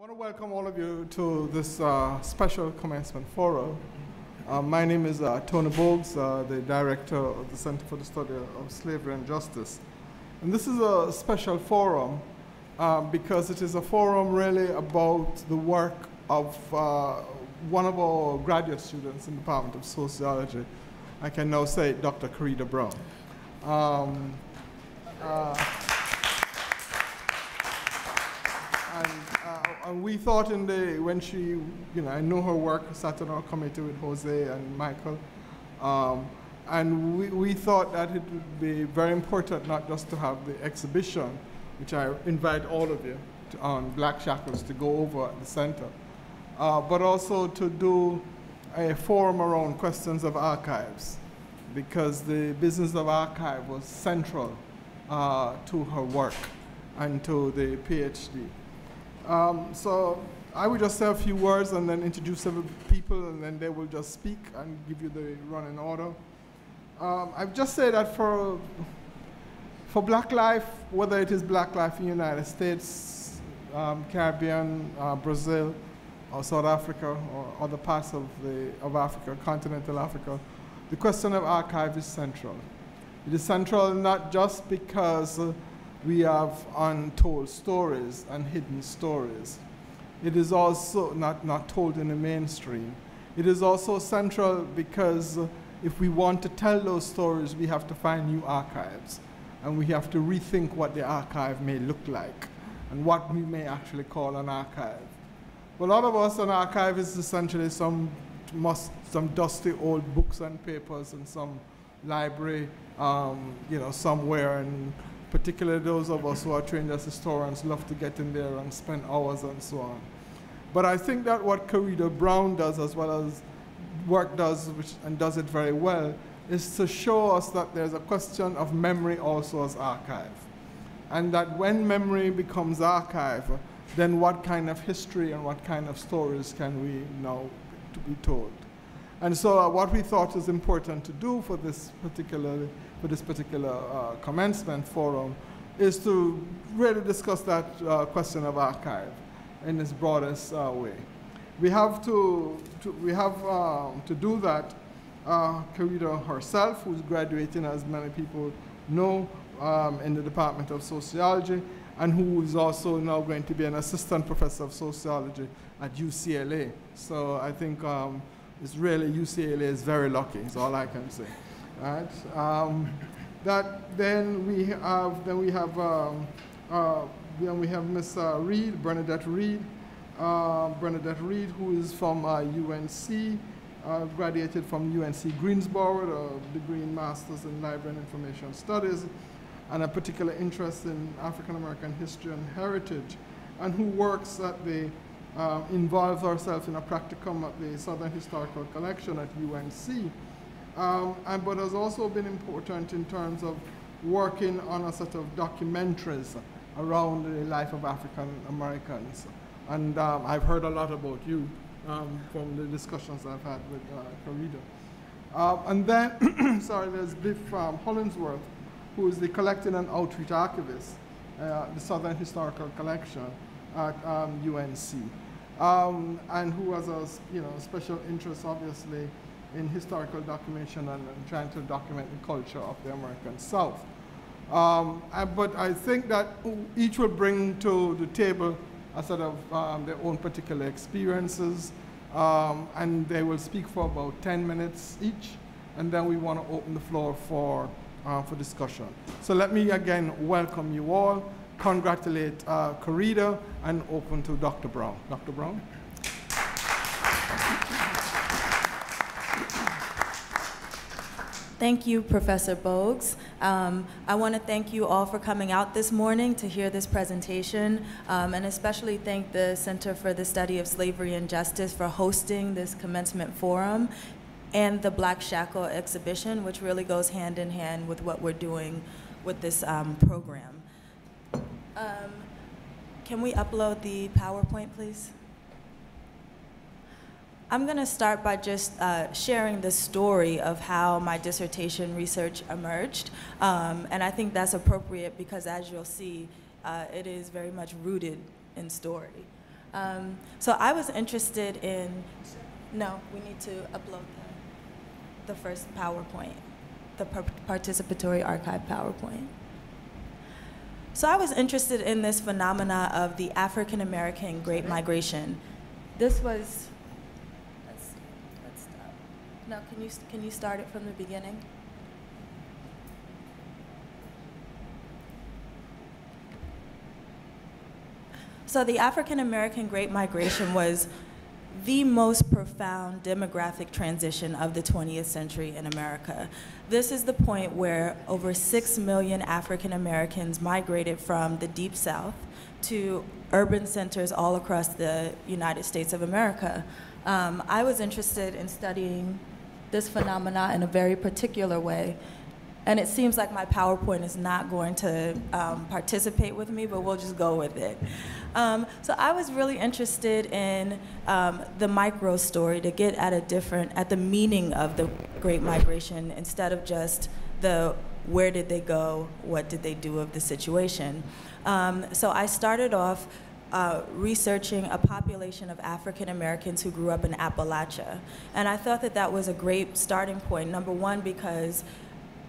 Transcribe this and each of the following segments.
want to welcome all of you to this special commencement forum. My name is Tony Bogues, the director of the Center for the Study of Slavery and Justice. And this is a special forum because it is a forum really about the work of one of our graduate students in the Department of Sociology. I can now say Dr. Karida Brown. And we thought when she, I know her work, sat on our committee with Jose and Michael, and we thought that it would be very important not just to have the exhibition, which I invite all of you on Black Shackles to go over at the center, but also to do a forum around questions of archives, because the business of archive was central to her work and to the PhD. So I will just say a few words and then introduce several people, and then they will just speak and give you the running order. I've just said that for Black life, whether it is Black life in the United States, Caribbean, Brazil, or South Africa, or other parts of Africa, continental Africa, the question of archive is central. It is central not just because we have untold stories and hidden stories. It is also not told in the mainstream. It is also central because if we want to tell those stories, we have to find new archives. And we have to rethink what the archive may look like and what we may actually call an archive. For a lot of us, an archive is essentially some dusty old books and papers in some library, somewhere, and particularly those of us who are trained as historians love to get in there and spend hours and so on. But I think that what Karida Brown does, as well as work does, and does it very well, is to show us that there's a question of memory also as archive. And that when memory becomes archive, then what kind of history and what kind of stories can we now to be told? And so what we thought was important to do for this particular commencement forum is to really discuss that question of archive in its broadest way. We have to do that. Karida herself, who's graduating, as many people know, in the Department of Sociology, and who is also now going to be an assistant professor of sociology at UCLA. So I think it's really, UCLA is very lucky, is all I can say. Right? Then we have Miss Reed, Bernetaie Reed, who is from UNC, graduated from UNC Greensboro, a degree in Masters in Library and Information Studies, and a particular interest in African American history and heritage, and who works at involves herself in a practicum at the Southern Historical Collection at UNC. But has also been important in terms of working on a set of documentaries around the life of African Americans. And I've heard a lot about you from the discussions I've had with Karida. And then, there's Biff Hollingsworth, who is the collecting and outreach archivist at the Southern Historical Collection at UNC, and who has a special interest, obviously, in historical documentation and trying to document the culture of the American South. But I think that each will bring to the table a set of their own particular experiences, and they will speak for about 10 minutes each, and then we want to open the floor for discussion. So let me again welcome you all, congratulate Karida, and open to Dr. Brown. Dr. Brown? Thank you, Professor Bogues. I want to thank you all for coming out this morning to hear this presentation, and especially thank the Center for the Study of Slavery and Justice for hosting this commencement forum and the Black Shackle exhibition, which really goes hand in hand with what we're doing with this program. Can we upload the PowerPoint, please? I'm going to start by just sharing the story of how my dissertation research emerged. And I think that's appropriate because, as you'll see, it is very much rooted in story. So I was interested in, no, we need to upload the first PowerPoint, the participatory archive PowerPoint. So I was interested in this phenomena of the African American Great Migration. This was, let's stop. No, can you start it from the beginning? So the African American Great Migration was the most profound demographic transition of the 20th century in America. This is the point where over 6 million African Americans migrated from the Deep South to urban centers all across the United States of America. I was interested in studying this phenomena in a very particular way. And it seems like my PowerPoint is not going to participate with me, but we'll just go with it. So I was really interested in the micro story to get at the meaning of the Great Migration instead of just the where did they go, what did they do of the situation. So I started off researching a population of African Americans who grew up in Appalachia. And I thought that that was a great starting point, number one, because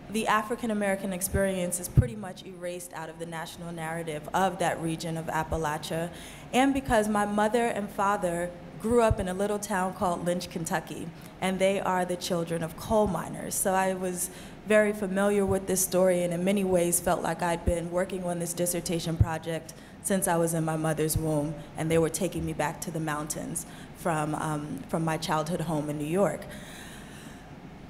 the African American experience is pretty much erased out of the national narrative of that region of Appalachia, and because my mother and father grew up in a little town called Lynch, Kentucky, and they are the children of coal miners. So I was very familiar with this story and in many ways felt like I'd been working on this dissertation project since I was in my mother's womb, and they were taking me back to the mountains from my childhood home in New York.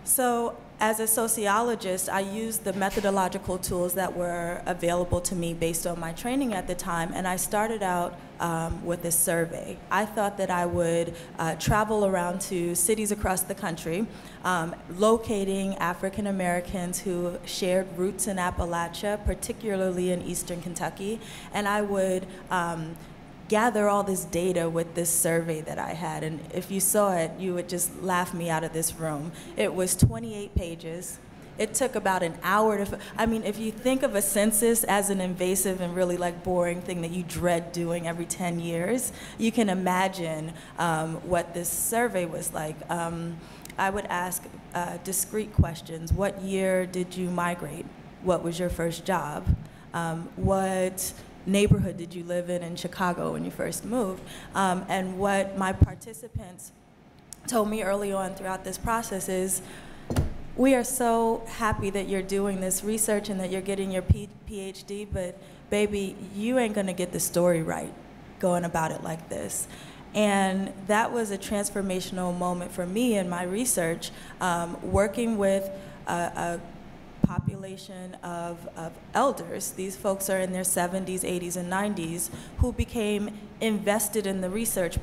So as a sociologist, I used the methodological tools that were available to me based on my training at the time, and I started out with a survey. I thought that I would travel around to cities across the country, locating African Americans who shared roots in Appalachia, particularly in eastern Kentucky, and I would gather all this data with this survey that I had. And if you saw it, you would just laugh me out of this room. It was 28 pages. It took about an hour to, I mean, if you think of a census as an invasive and really like boring thing that you dread doing every 10 years, you can imagine what this survey was like. I would ask discrete questions. What year did you migrate? What was your first job? What neighborhood did you live in Chicago when you first moved? And what my participants told me early on throughout this process is, we are so happy that you're doing this research and that you're getting your PhD, but baby, you ain't gonna get the story right going about it like this. And that was a transformational moment for me in my research, working with a population of elders. These folks are in their 70s, 80s, and 90s who became invested in the research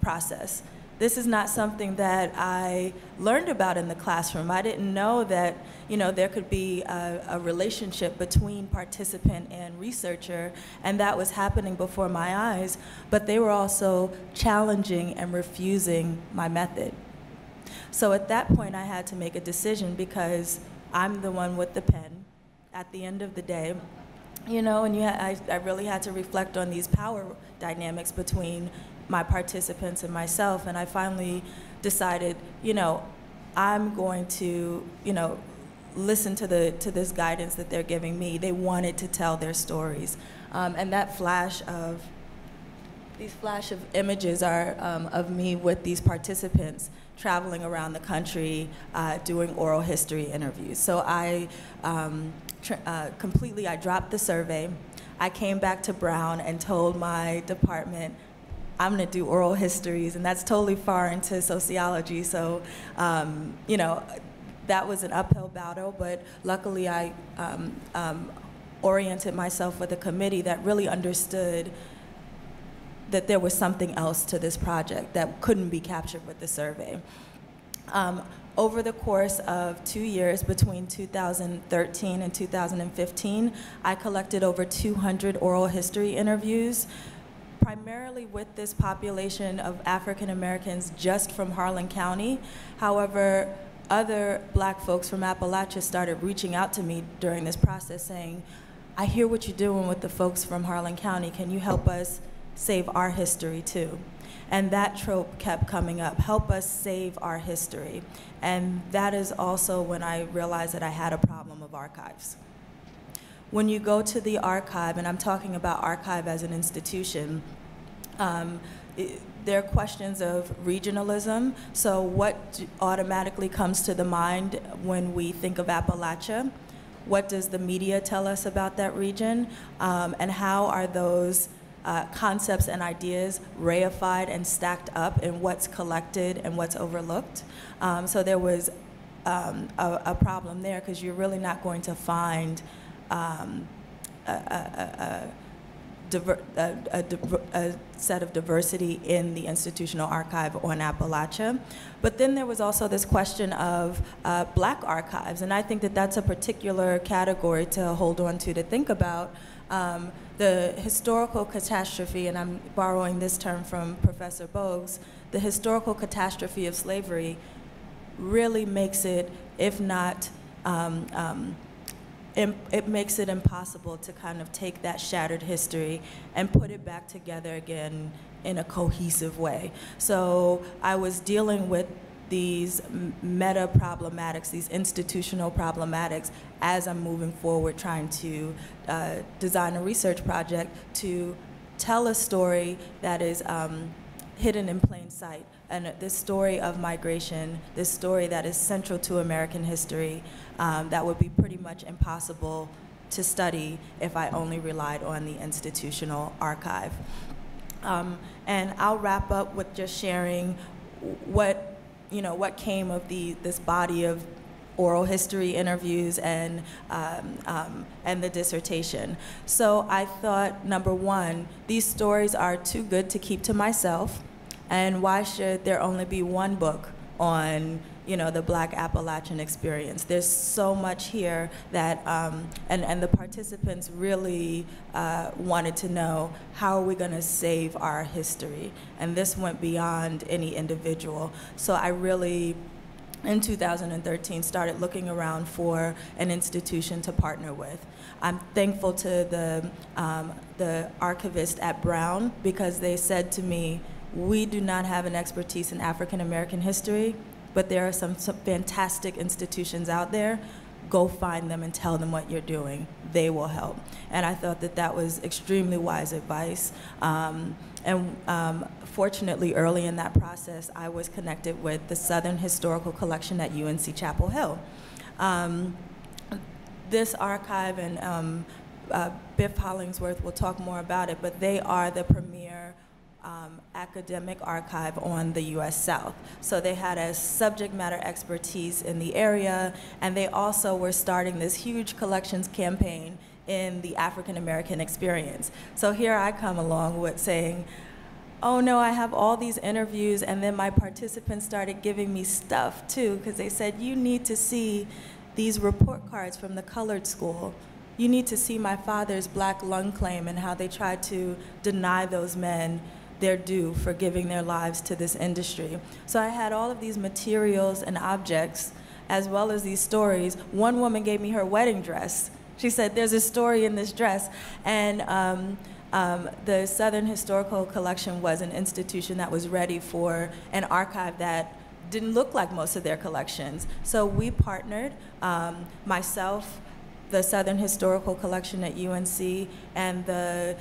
process. This is not something that I learned about in the classroom. I didn't know that, you know, there could be a relationship between participant and researcher, and that was happening before my eyes, but they were also challenging and refusing my method. So at that point, I had to make a decision because I'm the one with the pen at the end of the day, you know, and I really had to reflect on these power dynamics between my participants and myself, and I finally decided, you know, I'm going to, you know, listen to this guidance that they're giving me. They wanted to tell their stories, and that these flash of images are of me with these participants traveling around the country doing oral history interviews. So I I dropped the survey. I came back to Brown and told my department, I'm gonna do oral histories, and that's totally foreign to sociology. So, you know, that was an uphill battle, but luckily I oriented myself with a committee that really understood that there was something else to this project that couldn't be captured with the survey. Over the course of 2 years, between 2013 and 2015, I collected over 200 oral history interviews, primarily with this population of African Americans just from Harlan County. However, other black folks from Appalachia started reaching out to me during this process saying, I hear what you're doing with the folks from Harlan County. Can you help us save our history too. And that trope kept coming up, help us save our history. And that is also when I realized that I had a problem of archives. When you go to the archive, and I'm talking about archive as an institution, there are questions of regionalism. So what automatically comes to the mind when we think of Appalachia? What does the media tell us about that region? And how are those concepts and ideas reified and stacked up in what's collected and what's overlooked? So there was a problem there, because you're really not going to find a set of diversity in the institutional archive on Appalachia. But then there was also this question of Black archives, and I think that that's a particular category to hold on to think about. The historical catastrophe, and I'm borrowing this term from Professor Bogues, the historical catastrophe of slavery really makes it, if not, it makes it impossible to kind of take that shattered history and put it back together again in a cohesive way. So I was dealing with these meta problematics, these institutional problematics, as I'm moving forward trying to design a research project to tell a story that is hidden in plain sight. And this story of migration, this story that is central to American history, that would be pretty much impossible to study if I only relied on the institutional archive. And I'll wrap up with just sharing what came of this body of oral history interviews and the dissertation. So I thought, number one, these stories are too good to keep to myself, and why should there only be one book on the Black Appalachian experience? There's so much here that, and the participants really wanted to know, how are we gonna save our history? And this went beyond any individual. So I really, in 2013, started looking around for an institution to partner with. I'm thankful to the archivist at Brown, because they said to me, we do not have an expertise in African American history, but there are some fantastic institutions out there. Go find them and tell them what you're doing. They will help. And I thought that that was extremely wise advice. Fortunately, early in that process, I was connected with the Southern Historical Collection at UNC Chapel Hill. This archive, and Biff Hollingsworth will talk more about it, but they are the premier academic archive on the US South. So they had a subject matter expertise in the area, and they also were starting this huge collections campaign in the African American experience. So here I come along with saying, oh no, I have all these interviews, and then my participants started giving me stuff too, because they said, you need to see these report cards from the colored school. You need to see my father's Black lung claim and how they tried to deny those men their due for giving their lives to this industry. So I had all of these materials and objects, as well as these stories. One woman gave me her wedding dress. She said, there's a story in this dress. And the Southern Historical Collection was an institution that was ready for an archive that didn't look like most of their collections. So we partnered, myself, the Southern Historical Collection at UNC, and the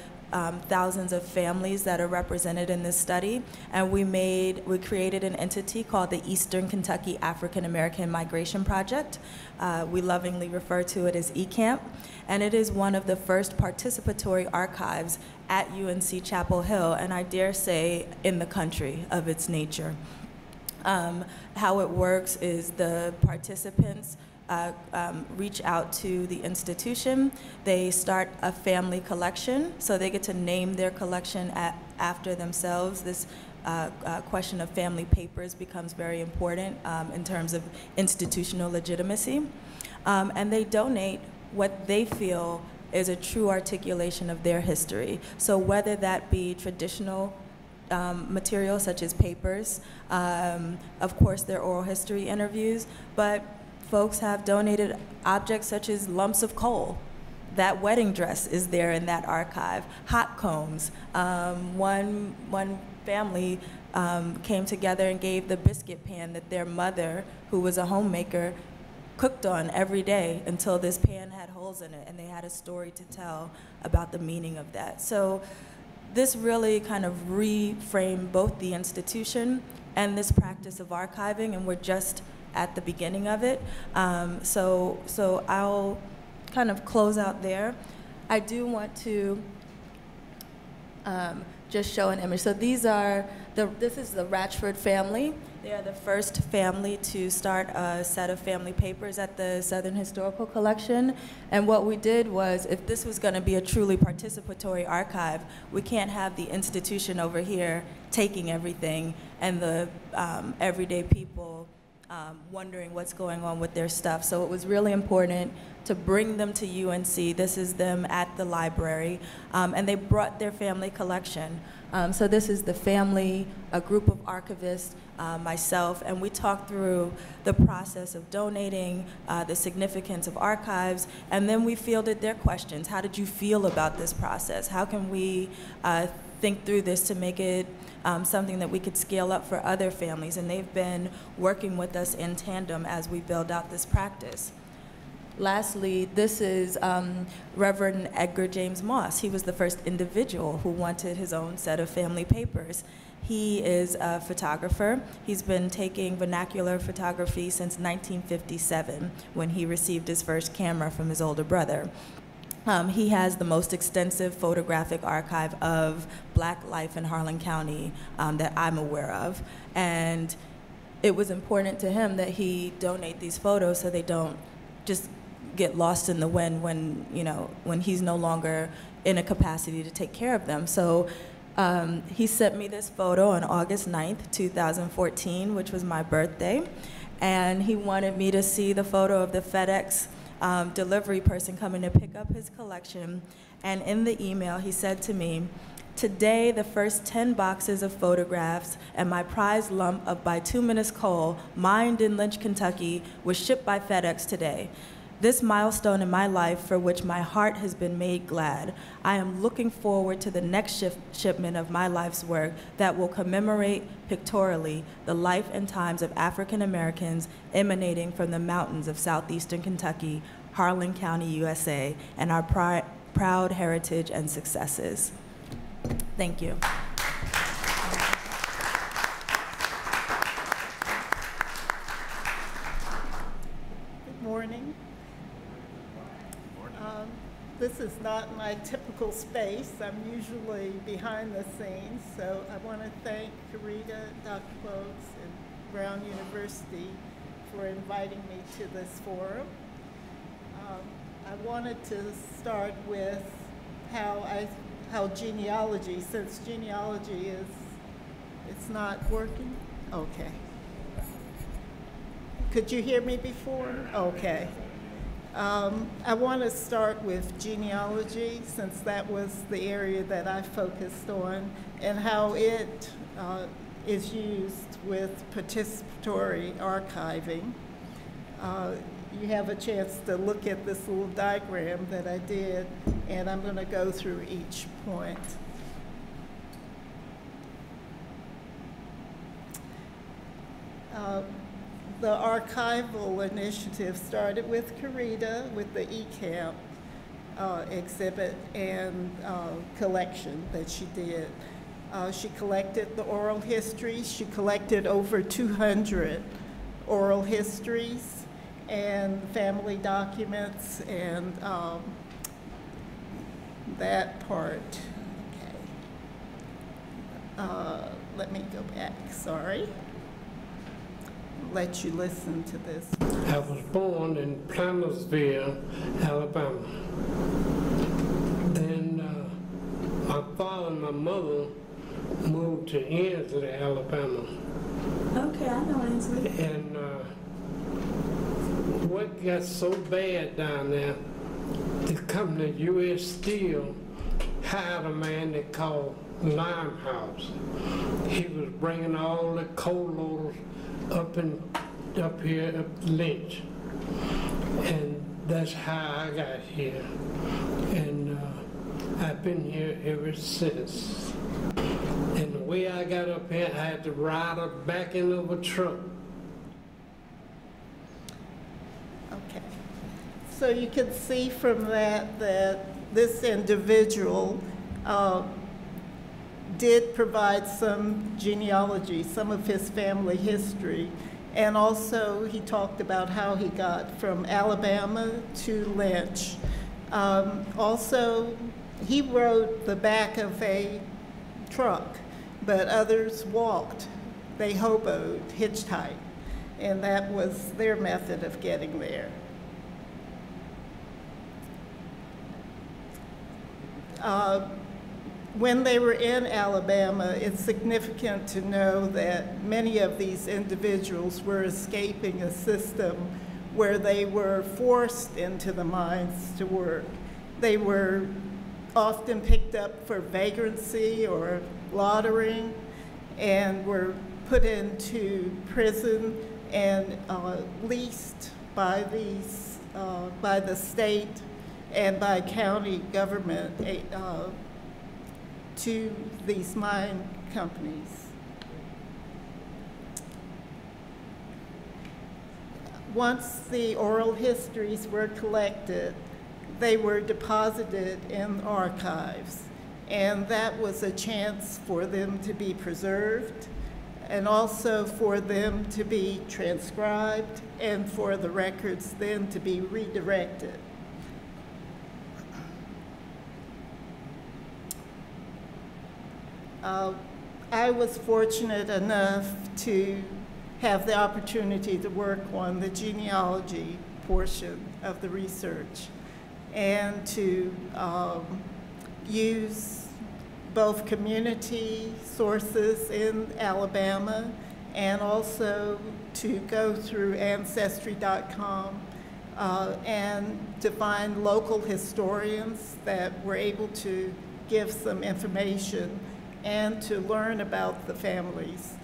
thousands of families that are represented in this study, and we created an entity called the Eastern Kentucky African American Migration Project. We lovingly refer to it as EKAAMP, and it is one of the first participatory archives at UNC Chapel Hill, and I dare say in the country of its nature. How it works is the participants reach out to the institution. They start a family collection, so they get to name their collection after themselves. This question of family papers becomes very important in terms of institutional legitimacy. And they donate what they feel is a true articulation of their history. So whether that be traditional material such as papers, of course their oral history interviews, but folks have donated objects such as lumps of coal that wedding dress is there in that archive. Hot combs. One family came together and gave the biscuit pan that their mother, who was a homemaker, cooked on every day until this pan had holes in it, and they had a story to tell about the meaning of that. So this really kind of reframed both the institution and this practice of archiving, and we're just at the beginning of it. So I'll kind of close out there. I do want to just show an image. So these are, this is the Radford family. They are the first family to start a set of family papers at the Southern Historical Collection. And what we did was, if this was going to be a truly participatory archive, we can't have the institution over here taking everything and the everyday people wondering what's going on with their stuff. So it was really important to bring them to UNC. This is them at the library, and they brought their family collection. So this is the family, a group of archivists, myself, and we talked through the process of donating, the significance of archives, and then we fielded their questions. How did you feel about this process? How can we think through this to make it something that we could scale up for other families? And they've been working with us in tandem as we build out this practice. Lastly, this is Reverend Edgar James Moss. He was the first individual who wanted his own set of family papers. He is a photographer. He's been taking vernacular photography since 1957, when he received his first camera from his older brother. He has the most extensive photographic archive of Black life in Harlan County that I'm aware of. And it was important to him that he donate these photos so they don't just get lost in the wind when, when he's no longer in a capacity to take care of them. So he sent me this photo on August 9th, 2014, which was my birthday. And he wanted me to see the photo of the FedEx delivery person coming to pick up his collection. And in the email, he said to me, "Today, the first 10 boxes of photographs and my prized lump of bituminous coal mined in Lynch, Kentucky, was shipped by FedEx today. This milestone in my life for which my heart has been made glad. I am looking forward to the next shipment of my life's work that will commemorate pictorially the life and times of African Americans emanating from the mountains of southeastern Kentucky, Harlan County, USA, and our proud heritage and successes." Thank you. Good morning. This is not my typical space. I'm usually behind the scenes, so I want to thank Karida, Dr. Bogues, and Brown University for inviting me to this forum. I wanted to start with how genealogy, since genealogy it's not working? Okay. Could you hear me before? Okay. I want to start with genealogy, since that was the area that I focused on, and how it is used with participatory archiving. You have a chance to look at this little diagram that I did, and I'm going to go through each point. The Archival Initiative started with Karida with the EKAAMP exhibit and collection that she did. She collected the oral histories. She collected over 200 oral histories and family documents and that part. Okay. Let me go back, sorry. Let you listen to this. I was born in Plantersville, Alabama. Then my father and my mother moved to Ensley, Alabama. Okay, I know Ensley. And what got so bad down there, the company U.S. Steel hired a man they called Limehouse. He was bringing all the coal loaders up here, up Lynch. And that's how I got here. And I've been here ever since. And the way I got up here, I had to ride a back end of a truck. Okay. So you can see from that this individual did provide some genealogy, some of his family history, and also he talked about how he got from Alabama to Lynch. Also, he rode the back of a truck, but others walked. They hoboed, hitchhiked, and that was their method of getting there. When they were in Alabama, it's significant to know that many of these individuals were escaping a system where they were forced into the mines to work. They were often picked up for vagrancy or loitering and were put into prison and leased by the state and by county government to these mine companies. Once the oral histories were collected, they were deposited in archives, and that was a chance for them to be preserved and also for them to be transcribed and for the records then to be redirected. I was fortunate enough to have the opportunity to work on the genealogy portion of the research and to use both community sources in Alabama and also to go through Ancestry.com and to find local historians that were able to give some information and to learn about the families.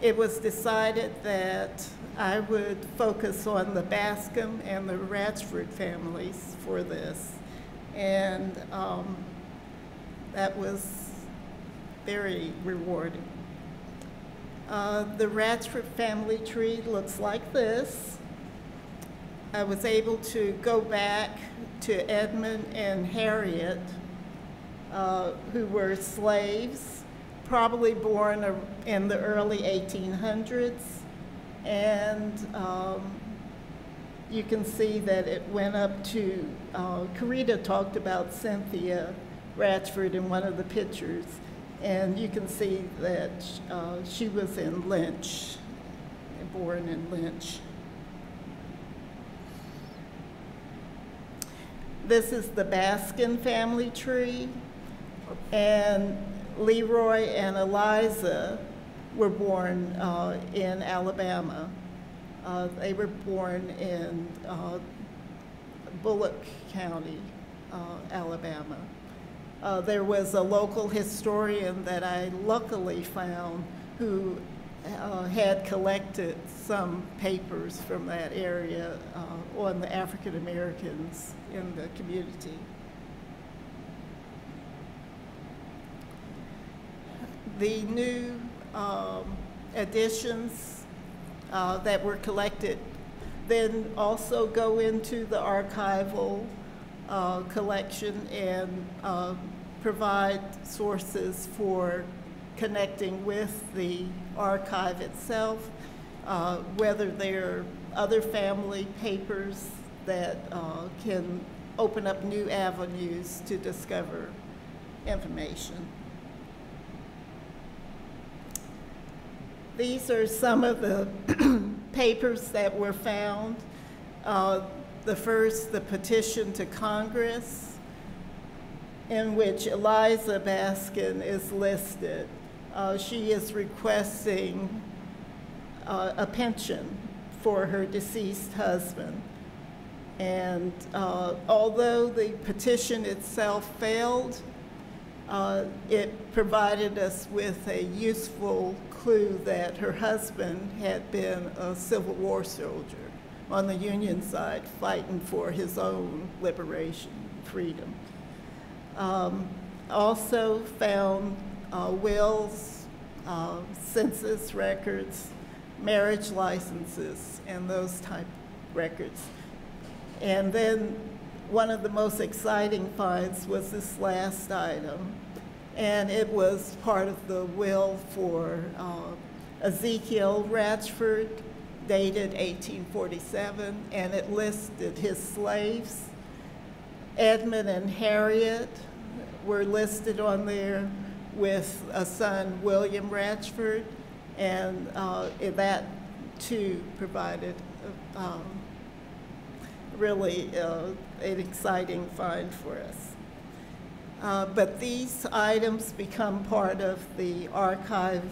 It was decided that I would focus on the Bascom and the Radford families for this. And that was very rewarding. The Radford family tree looks like this. I was able to go back to Edmund and Harriet, who were slaves, probably born in the early 1800s. And you can see that it went up to, Karida talked about Cynthia Radford in one of the pictures. And you can see that she was in Lynch, born in Lynch. This is the Baskin family tree, and Leroy and Eliza were born in Alabama. They were born in Bullock County, Alabama. There was a local historian that I luckily found who had collected some papers from that area on the African Americans in the community. The new additions that were collected then also go into the archival collection and provide sources for connecting with the archive itself, whether they're other family papers that can open up new avenues to discover information. These are some of the papers that were found. The first, the petition to Congress, in which Eliza Baskin is listed. She is requesting a pension for her deceased husband. And although the petition itself failed, it provided us with a useful clue that her husband had been a Civil War soldier. on the Union side fighting for his own liberation, freedom. Also found wills, census records, marriage licenses, and those type records. And then one of the most exciting finds was this last item, and it was part of the will for Ezekiel Radford, dated 1847, and it listed his slaves. Edmund and Harriet were listed on there with a son, William Radford, and that too provided really an exciting find for us. But these items become part of the archive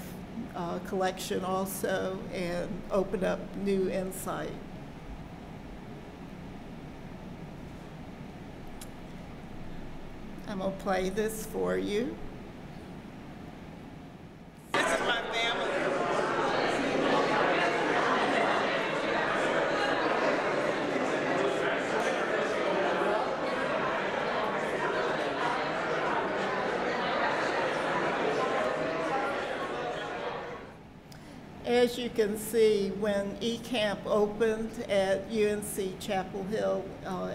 collection also and open up new insight. I'm going to play this for you. This is my family. As you can see, when EKAAMP opened at UNC Chapel Hill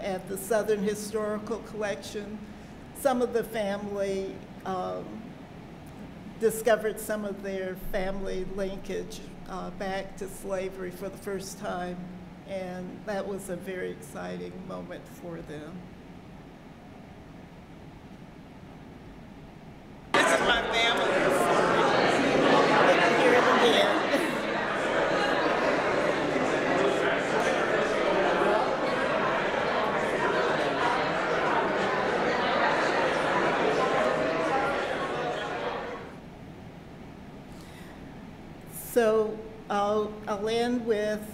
at the Southern Historical Collection, some of the family discovered some of their family linkage back to slavery for the first time, and that was a very exciting moment for them. This is my family. Hear it again. So I'll end with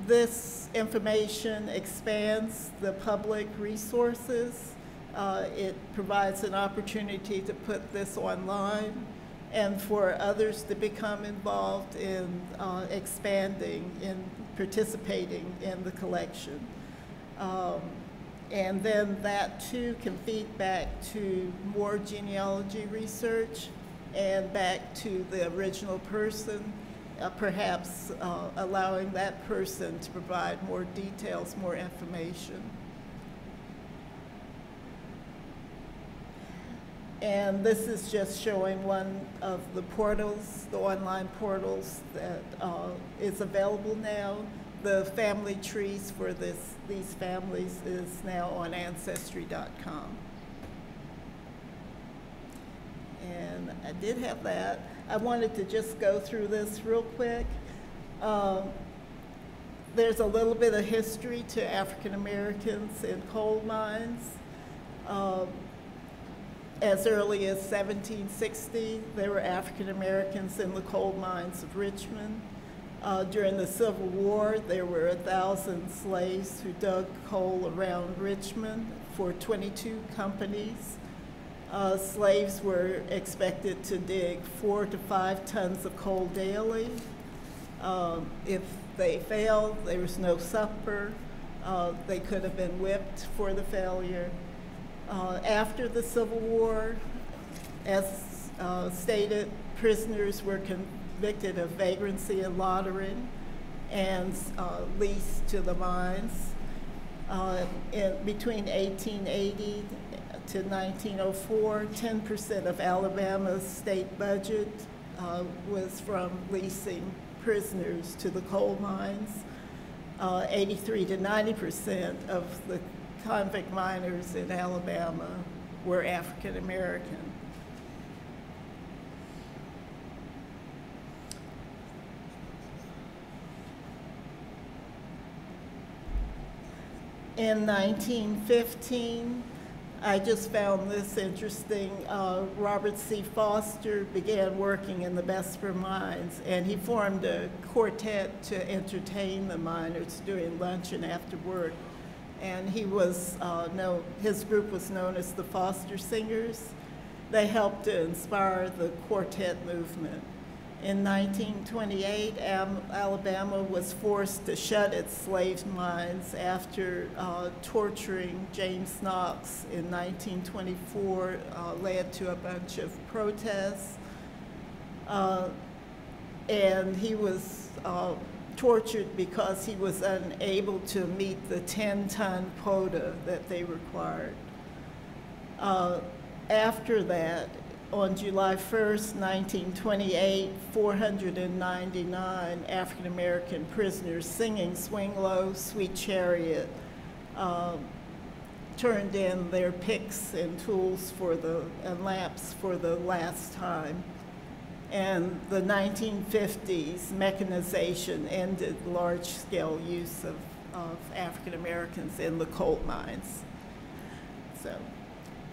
this information expands the public resources. It provides an opportunity to put this online and for others to become involved in expanding and participating in the collection. And then that too can feed back to more genealogy research and back to the original person, perhaps allowing that person to provide more details, more information. And this is just showing one of the portals, the online portals that is available now. The family trees for these families is now on Ancestry.com. And I did have that. I wanted to just go through this real quick. There's a little bit of history to African Americans in coal mines. As early as 1760, there were African Americans in the coal mines of Richmond. During the Civil War, there were 1,000 slaves who dug coal around Richmond for 22 companies. Slaves were expected to dig 4 to 5 tons of coal daily. If they failed, there was no supper. They could have been whipped for the failure. After the Civil War, as stated, prisoners were convicted of vagrancy and loitering and leased to the mines. Between 1880 to 1904, 10% of Alabama's state budget was from leasing prisoners to the coal mines. 83 to 90% of the convict miners in Alabama were African American. In 1915, I just found this interesting. Robert C. Foster began working in the Vesper mines, and he formed a quartet to entertain the miners during lunch and after work. And he was his group was known as the Foster Singers. They helped to inspire the quartet movement. In 1928, Alabama was forced to shut its slave mines after torturing James Knox in 1924 led to a bunch of protests. And he was tortured because he was unable to meet the 10-ton quota that they required. After that, on July 1st, 1928, 499 African-American prisoners singing Swing Low, Sweet Chariot turned in their picks and tools and lamps for the last time. And the 1950s mechanization ended large-scale use of African-Americans in the coal mines. So.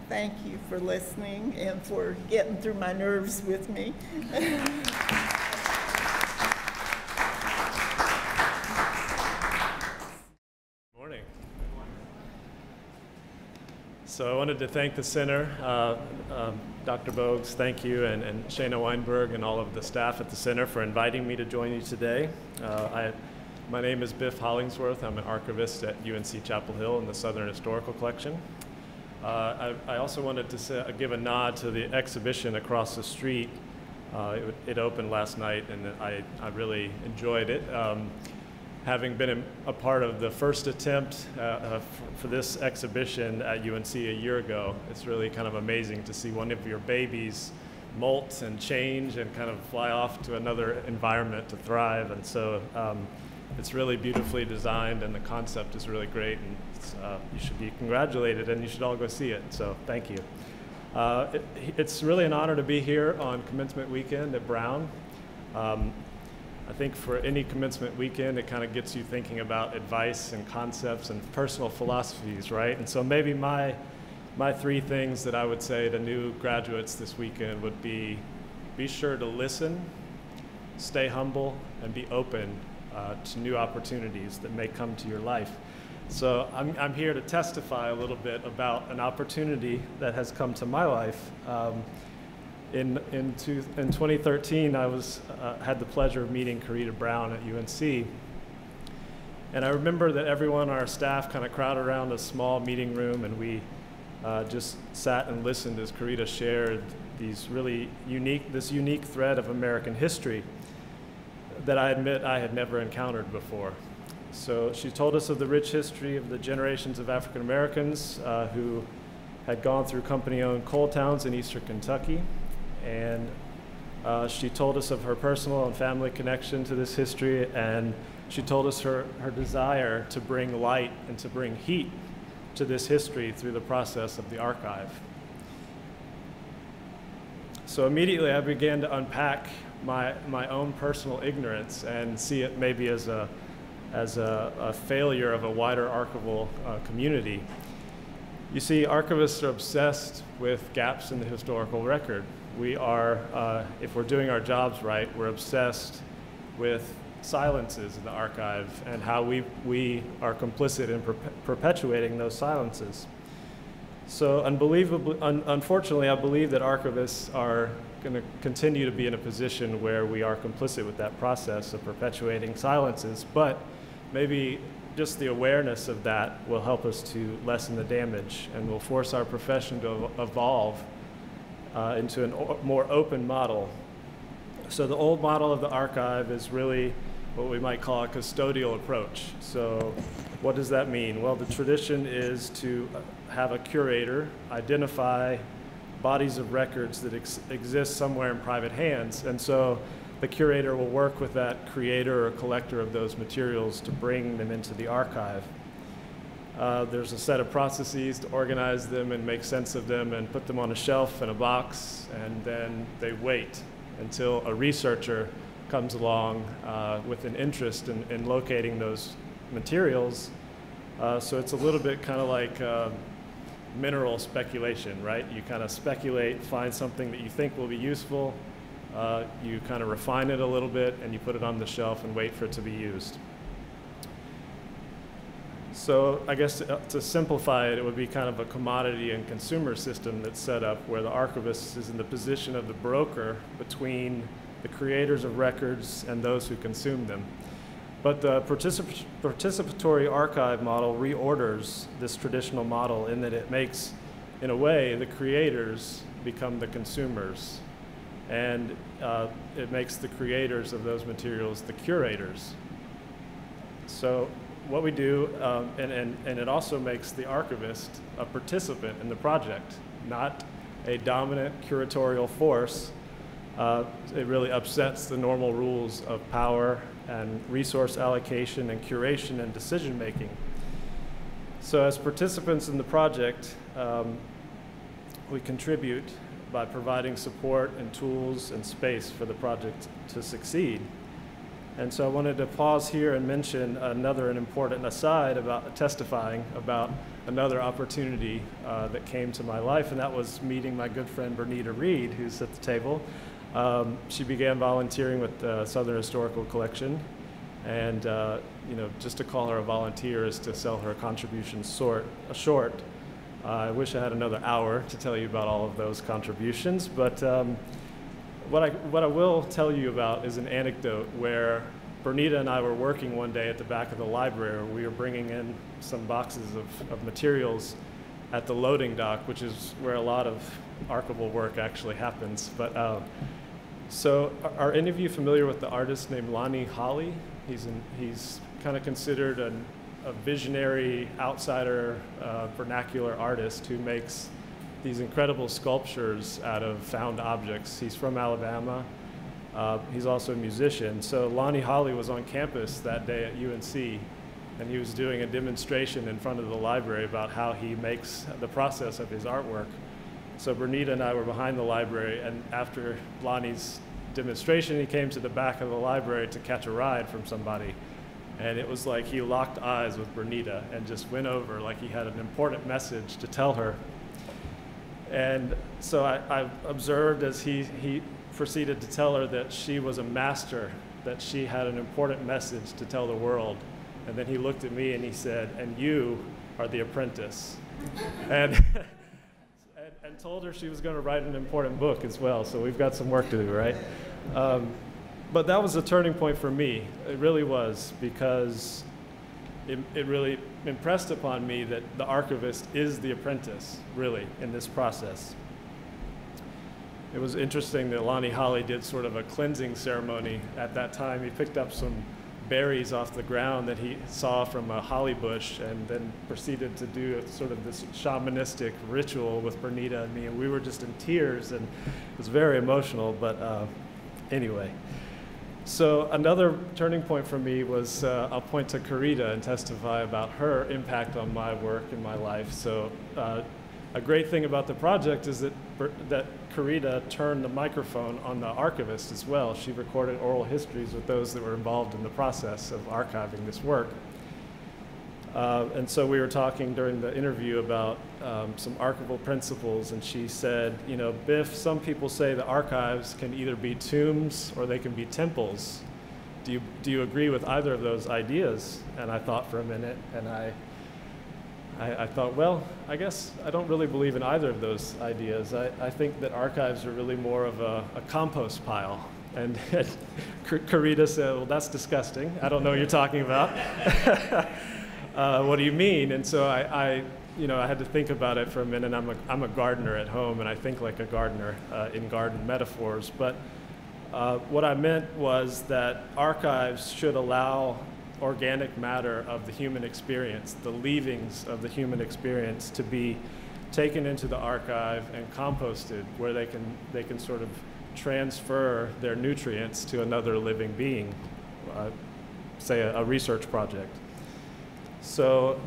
Thank you for listening and for getting through my nerves with me. Morning. So I wanted to thank the center, Dr. Bogues, thank you, and Shana Weinberg and all of the staff at the center for inviting me to join you today. My name is Biff Hollingsworth. I'm an archivist at UNC Chapel Hill in the Southern Historical Collection. I also wanted to give a nod to the exhibition across the street. It opened last night, and I really enjoyed it. Having been a part of the first attempt for this exhibition at UNC a year ago, it's really kind of amazing to see one of your babies molt and change and kind of fly off to another environment to thrive. And so it's really beautifully designed, and the concept is really great, and you should be congratulated, and you should all go see it. So thank you. It's really an honor to be here on commencement weekend at Brown. I think for any commencement weekend, it kind of gets you thinking about advice and concepts and personal philosophies, right? And so maybe my 3 things that I would say to new graduates this weekend would be sure to listen, stay humble, and be open to new opportunities that may come to your life. So I'm here to testify a little bit about an opportunity that has come to my life. In 2013, I had the pleasure of meeting Karida Brown at UNC. And I remember that everyone on our staff kind of crowded around a small meeting room, and we just sat and listened as Karida shared this unique thread of American history that I admit I had never encountered before. So she told us of the rich history of the generations of African Americans who had gone through company-owned coal towns in eastern Kentucky. And she told us of her personal and family connection to this history, and she told us her desire to bring light and to bring heat to this history through the process of the archive. So immediately I began to unpack my own personal ignorance and see it maybe as a failure of a wider archival community. You see, archivists are obsessed with gaps in the historical record. We are, if we're doing our jobs right, we're obsessed with silences in the archive and how we are complicit in perpetuating those silences. So unfortunately, I believe that archivists are going to continue to be in a position where we are complicit with that process of perpetuating silences, but maybe just the awareness of that will help us to lessen the damage and will force our profession to evolve into a more open model. So the old model of the archive is really what we might call a custodial approach. So what does that mean? Well, the tradition is to have a curator identify bodies of records that exist somewhere in private hands. And so the curator will work with that creator or collector of those materials to bring them into the archive. There's a set of processes to organize them and make sense of them and put them on a shelf in a box, and then they wait until a researcher comes along with an interest in locating those materials. So it's a little bit kind of like mineral speculation, right? You kind of speculate, find something that you think will be useful, you kind of refine it a little bit, and you put it on the shelf and wait for it to be used. So I guess to simplify it, it would be kind of a commodity and consumer system that's set up where the archivist is in the position of the broker between the creators of records, and those who consume them. But the participatory archive model reorders this traditional model in that it makes, in a way, the creators become the consumers. And it makes the creators of those materials the curators. So what we do, and it also makes the archivist a participant in the project, not a dominant curatorial force. It really upsets the normal rules of power and resource allocation and curation and decision making. So as participants in the project, we contribute by providing support and tools and space for the project to succeed. And so I wanted to pause here and mention another important aside about testifying about another opportunity that came to my life, and that was meeting my good friend Bernetaie Reed, who's at the table. She began volunteering with the Southern Historical Collection, and you know, just to call her a volunteer is to sell her contributions short. I wish I had another hour to tell you about all of those contributions, but what I will tell you about is an anecdote where Bernetaie and I were working one day at the back of the library. We were bringing in some boxes of materials at the loading dock, which is where a lot of archival work actually happens. But so are any of you familiar with the artist named Lonnie Holley? He's kind of considered a visionary outsider vernacular artist who makes these incredible sculptures out of found objects. He's from Alabama. He's also a musician. So Lonnie Holley was on campus that day at UNC, and he was doing a demonstration in front of the library about how he makes the process of his artwork. So Bernetaie and I were behind the library, and after Lonnie's demonstration, he came to the back of the library to catch a ride from somebody. And it was like he locked eyes with Bernetaie and just went over like he had an important message to tell her. And so I observed as he proceeded to tell her that she was a master, that she had an important message to tell the world. And then he looked at me and he said, "And you are the apprentice." And told her she was going to write an important book as well. So we've got some work to do, right? But that was a turning point for me. It really was, because it really impressed upon me that the archivist is the apprentice, really, in this process. It was interesting that Lonnie Holley did sort of a cleansing ceremony at that time. He picked up some berries off the ground that he saw from a holly bush, and then proceeded to do sort of this shamanistic ritual with Bernetaie and me, and we were just in tears, and it was very emotional, but anyway. So another turning point for me was, I'll point to Karida and testify about her impact on my work and my life. So a great thing about the project is that Karida turned the microphone on the archivist as well. She recorded oral histories with those that were involved in the process of archiving this work. And so we were talking during the interview about some archival principles, and she said, you know, Biff, some people say the archives can either be tombs or they can be temples. Do you agree with either of those ideas? And I thought for a minute, and I thought, well, I guess I don't really believe in either of those ideas. I think that archives are really more of a compost pile. And Karida said, well, that's disgusting. I don't know what you're talking about. What do you mean? And so I had to think about it for a minute. I'm a gardener at home, and I think like a gardener in garden metaphors. But what I meant was that archives should allow organic matter of the human experience, the leavings of the human experience, to be taken into the archive and composted, where they can sort of transfer their nutrients to another living being, say a research project. So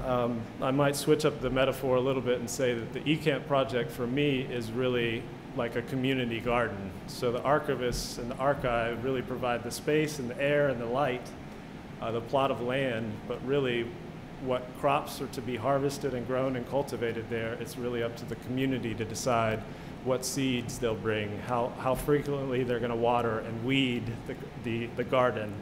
I might switch up the metaphor a little bit and say that the EKAAMP project for me is really like a community garden. So the archivists and the archive really provide the space and the air and the light, the plot of land, but really what crops are to be harvested and grown and cultivated there, it's really up to the community to decide what seeds they'll bring, how frequently they're going to water and weed the garden.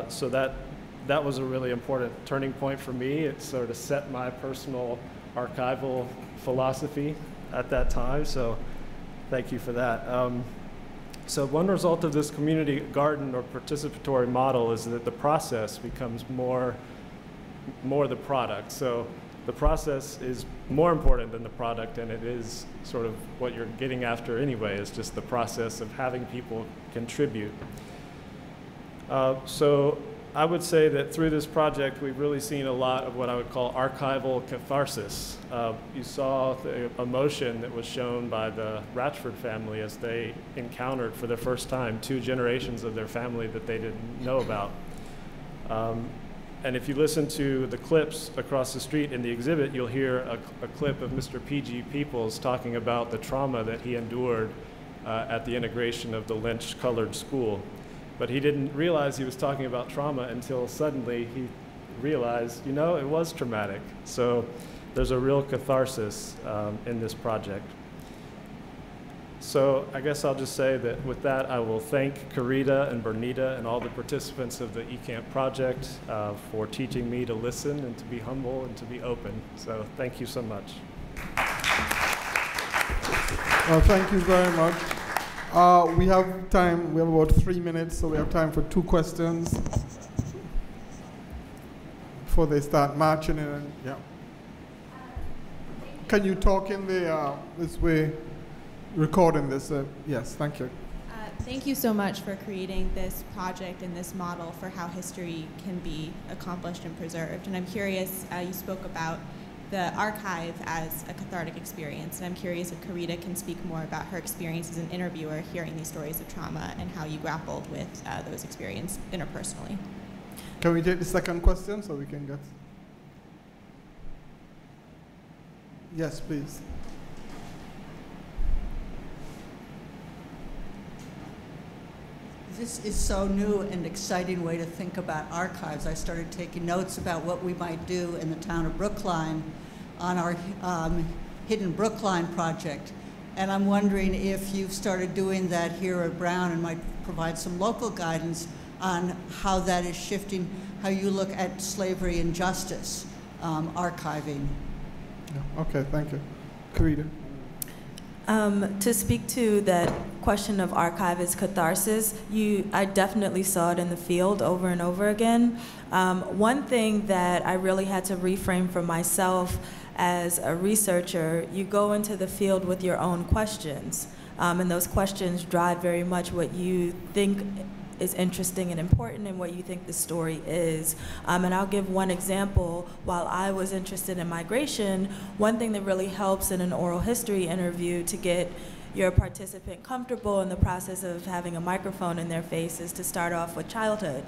So that was a really important turning point for me. It sort of set my personal archival philosophy at that time, so thank you for that. So one result of this community garden or participatory model is that the process becomes more the product. So the process is more important than the product, and it is sort of what you're getting after anyway, is just the process of having people contribute. So I would say that through this project, we've really seen a lot of what I would call archival catharsis. You saw the emotion that was shown by the Radford family as they encountered for the first time 2 generations of their family that they didn't know about. And if you listen to the clips across the street in the exhibit, you'll hear a clip of Mr. P.G. Peoples talking about the trauma that he endured at the integration of the Lynch-colored school. But he didn't realize he was talking about trauma until suddenly he realized, you know, it was traumatic. So there's a real catharsis in this project. So I guess I'll just say that with that, I will thank Karida and Bernetaie and all the participants of the EKAAMP project for teaching me to listen and to be humble and to be open. So thank you so much. Well, thank you very much. We have time, we have about 3 minutes, so we have time for 2 questions before they start marching in. Yeah. Can you talk in the, this way, recording this? Yes, thank you. Thank you so much for creating this project and this model for how history can be accomplished and preserved. And I'm curious, you spoke about the archive as a cathartic experience, and I'm curious if Karida can speak more about her experience as an interviewer hearing these stories of trauma and how you grappled with those experiences interpersonally. Can we take the second question so we can get... Yes, please. This is so new and exciting way to think about archives. I started taking notes about what we might do in the town of Brookline on our Hidden Brookline project. And I'm wondering if you've started doing that here at Brown and might provide some local guidance on how that is shifting, how you look at slavery and justice archiving. Yeah, okay, thank you. Karida. To speak to that question of archive as catharsis, I definitely saw it in the field over and over again. One thing that I really had to reframe for myself as a researcher, you go into the field with your own questions, and those questions drive very much what you think is interesting and important and what you think the story is. And I'll give one example. While I was interested in migration, one thing that really helps in an oral history interview to get your participant comfortable in the process of having a microphone in their face is to start off with childhood.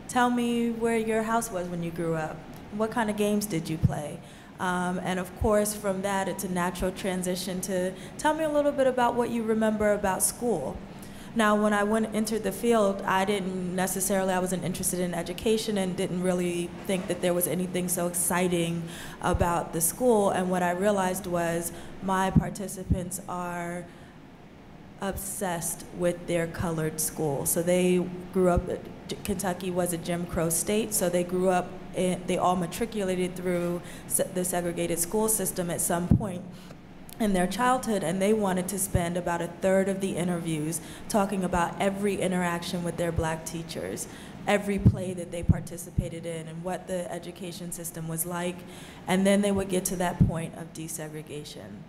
Tell me where your house was when you grew up. What kind of games did you play? And of course, from that, it's a natural transition to tell me a little bit about what you remember about school. Now, when I entered the field, I wasn't interested in education and didn't really think that there was anything so exciting about the school. And what I realized was my participants are obsessed with their colored school. So they grew up, Kentucky was a Jim Crow state, so they grew up, they all matriculated through the segregated school system at some point in their childhood, and they wanted to spend about a third of the interviews talking about every interaction with their black teachers, every play that they participated in, and what the education system was like, and then they would get to that point of desegregation.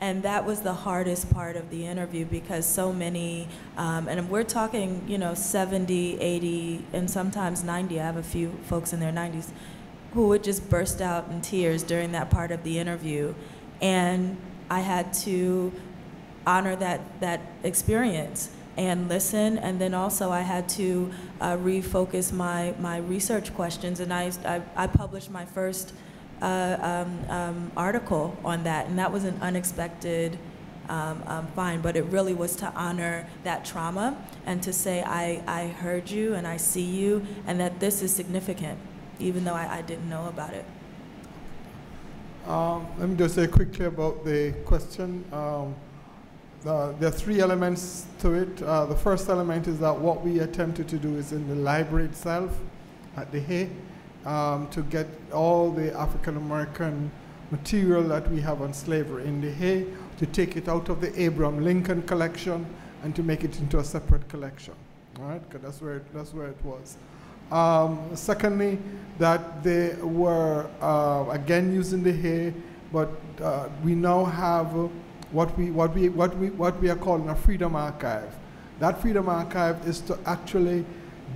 And that was the hardest part of the interview because so many, and we're talking, 70, 80, and sometimes 90, I have a few folks in their 90s, who would just burst out in tears during that part of the interview. And I had to honor that experience and listen, and then also I had to refocus my research questions, and I published my first article on that, and that was an unexpected find, but it really was to honor that trauma and to say I heard you and I see you, and that this is significant, even though I didn't know about it. Let me just say quickly about the question. There are 3 elements to it. The first element is that what we attempted to do is in the library itself at the Hay to get all the African American material that we have on slavery in the Hay, to take it out of the Abraham Lincoln collection and to make it into a separate collection. All right, because that's where it was. Secondly, that they were again using the hay, but we now have what we are calling a freedom archive. That freedom archive is to actually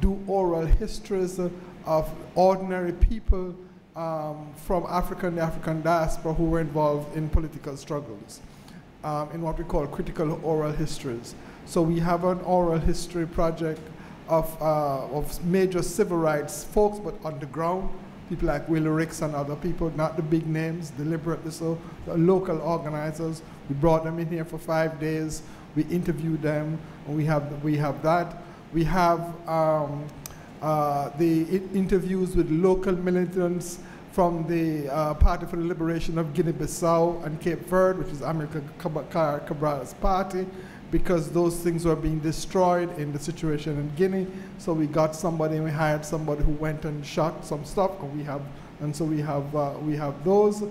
do oral histories of ordinary people from Africa and the African diaspora who were involved in political struggles, in what we call critical oral histories. So we have an oral history project of major civil rights folks, but underground, people like Willie Ricks and other people, not the big names, deliberately so, the local organizers. We brought them in here for 5 days. We interviewed them, and we have that. We have the interviews with local militants from the Party for the Liberation of Guinea-Bissau and Cape Verde, which is Amilcar Cabral's party, because those things were being destroyed in the situation in Guinea. So we got somebody, and we hired somebody who went and shot some stuff, and we have those.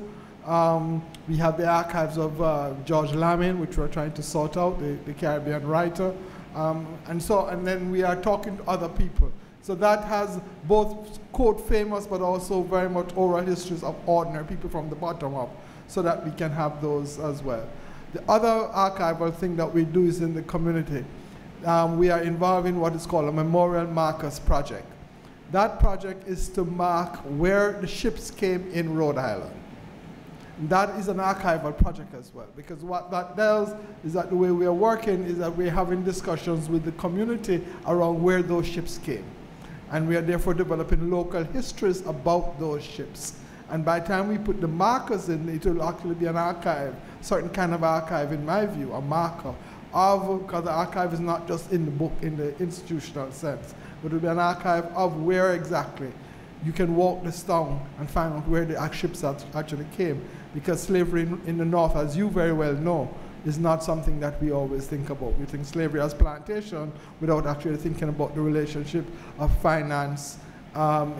We have the archives of George Lamin, which we're trying to sort out, the Caribbean writer, and then we are talking to other people. So that has both quote famous, but also very much oral histories of ordinary people from the bottom up, so that we can have those as well. The other archival thing that we do is in the community. We are involved in what is called a Memorial Markers Project. That project is to mark where the ships came in Rhode Island. That is an archival project as well, because what that does is that the way we are working is that we're having discussions with the community around where those ships came. And we are therefore developing local histories about those ships. And by the time we put the markers in, it will actually be an archive, certain kind of archive in my view, a marker of, because the archive is not just in the book in the institutional sense, but it will be an archive of where exactly you can walk this town and find out where the ships actually came. Because slavery in the North, as you very well know, is not something that we always think about. We think slavery as plantation without actually thinking about the relationship of finance,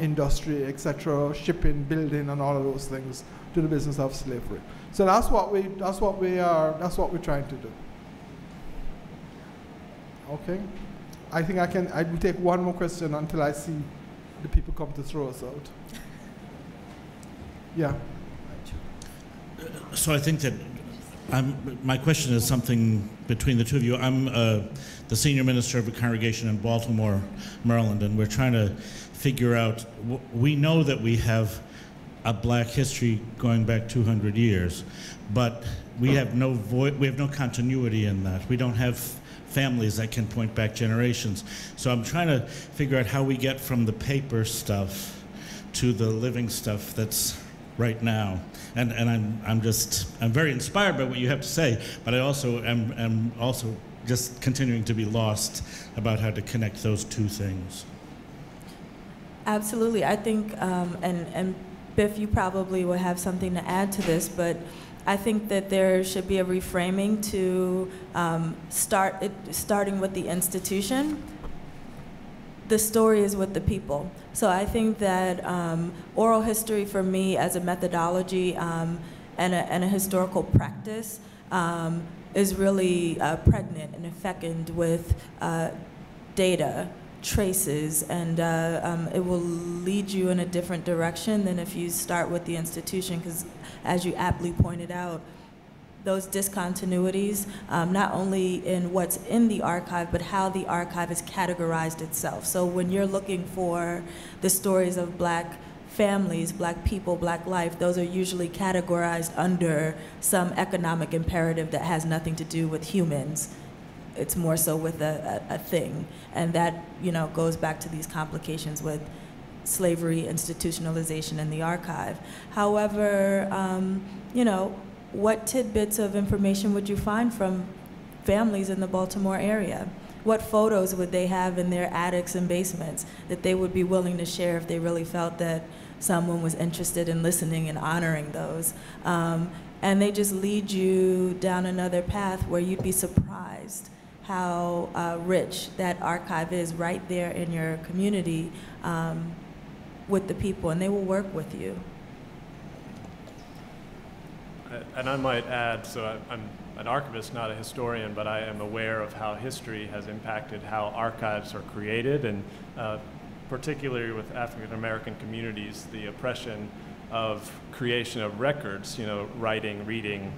industry, etc., shipping, building, and all of those things to the business of slavery. So that's what we're trying to do. Okay, I think I will take one more question until I see the people come to throw us out. Yeah. So I think that my question is something between the two of you. I'm the senior minister of a congregation in Baltimore, Maryland, and we're trying to figure out, we know that we have a black history going back 200 years, but we have no continuity in that. We don't have families that can point back generations. So I'm trying to figure out how we get from the paper stuff to the living stuff that's right now. And I'm very inspired by what you have to say, but I also am also just continuing to be lost about how to connect those two things. Absolutely. I think, and Biff, you probably will have something to add to this, but I think that there should be a reframing to starting with the institution. The story is with the people. So I think that oral history for me as a methodology and a historical practice is really pregnant and fecund with data, traces, and it will lead you in a different direction than if you start with the institution, because as you aptly pointed out, those discontinuities, not only in what's in the archive, but how the archive is categorized itself. So when you're looking for the stories of black families, black people, black life, those are usually categorized under some economic imperative that has nothing to do with humans. It's more so with a thing. And that, goes back to these complications with slavery, institutionalization, and the archive. However, what tidbits of information would you find from families in the Baltimore area? What photos would they have in their attics and basements that they would be willing to share if they really felt that someone was interested in listening and honoring those? And they just lead you down another path where you'd be surprised how rich that archive is right there in your community with the people, and they will work with you. And I might add, so I'm an archivist, not a historian, but I am aware of how history has impacted how archives are created, and particularly with African American communities, the oppression of creation of records, writing, reading,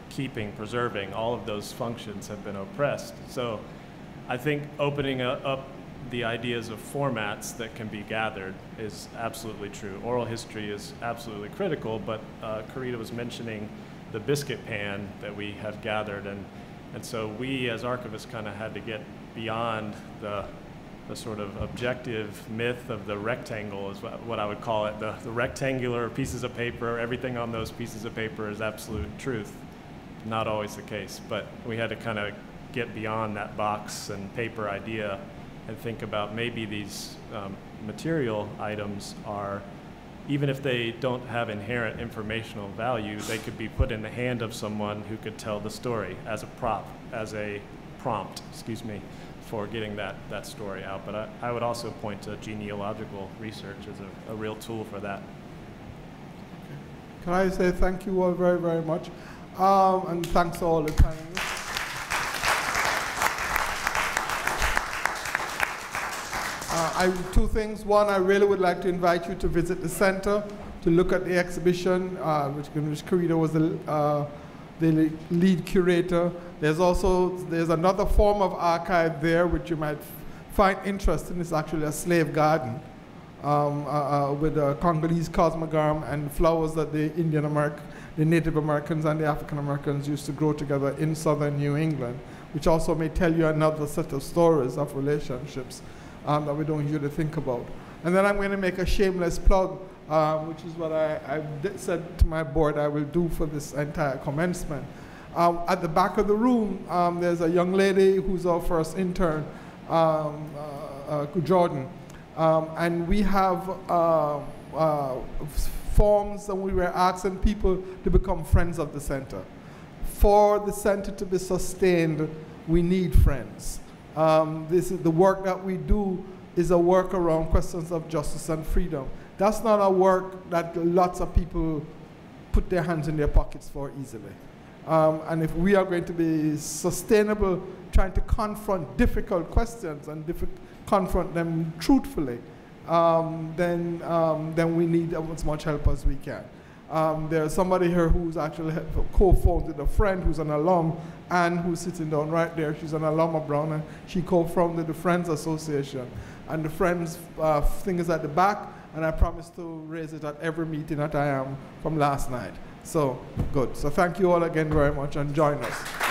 keeping, preserving, all of those functions have been oppressed. So I think opening up the ideas of formats that can be gathered is absolutely true. Oral history is absolutely critical, but Karida was mentioning the biscuit pan that we have gathered, and so we as archivists kind of had to get beyond the sort of objective myth of the rectangle, is what I would call it, the rectangular pieces of paper. Everything on those pieces of paper is absolute truth. Not always the case, but we had to kind of get beyond that box and paper idea and think about maybe these material items are, even if they don't have inherent informational value, they could be put in the hand of someone who could tell the story as a prompt, for getting that story out. But I would also point to genealogical research as a real tool for that. Can I say thank you all very, very much, and thanks to all the panelists. Two things. One, I really would like to invite you to visit the center to look at the exhibition, which Karida was the lead curator. There's another form of archive there which you might find interesting. It's actually a slave garden with a Congolese cosmogram and flowers that the Native Americans and the African Americans used to grow together in southern New England, which also may tell you another set of stories of relationships that we don't usually think about. And then I'm going to make a shameless plug, which is what I said to my board I will do for this entire commencement. At the back of the room, there's a young lady who's our first intern, Jordan. And we have forms, and we were asking people to become friends of the center. For the center to be sustained, we need friends. This is the work that we do is a work around questions of justice and freedom. That's not a work that lots of people put their hands in their pockets for easily. And if we are going to be sustainable, trying to confront difficult questions and confront them truthfully, then we need as much help as we can. There's somebody here who's actually co-founded a friend who's an alum, Anne, who's sitting down right there. She's an alum of Brown, and she co-founded the Friends Association. And the Friends thing is at the back, and I promise to raise it at every meeting that I am from last night. So, good. So thank you all again very much, and join us.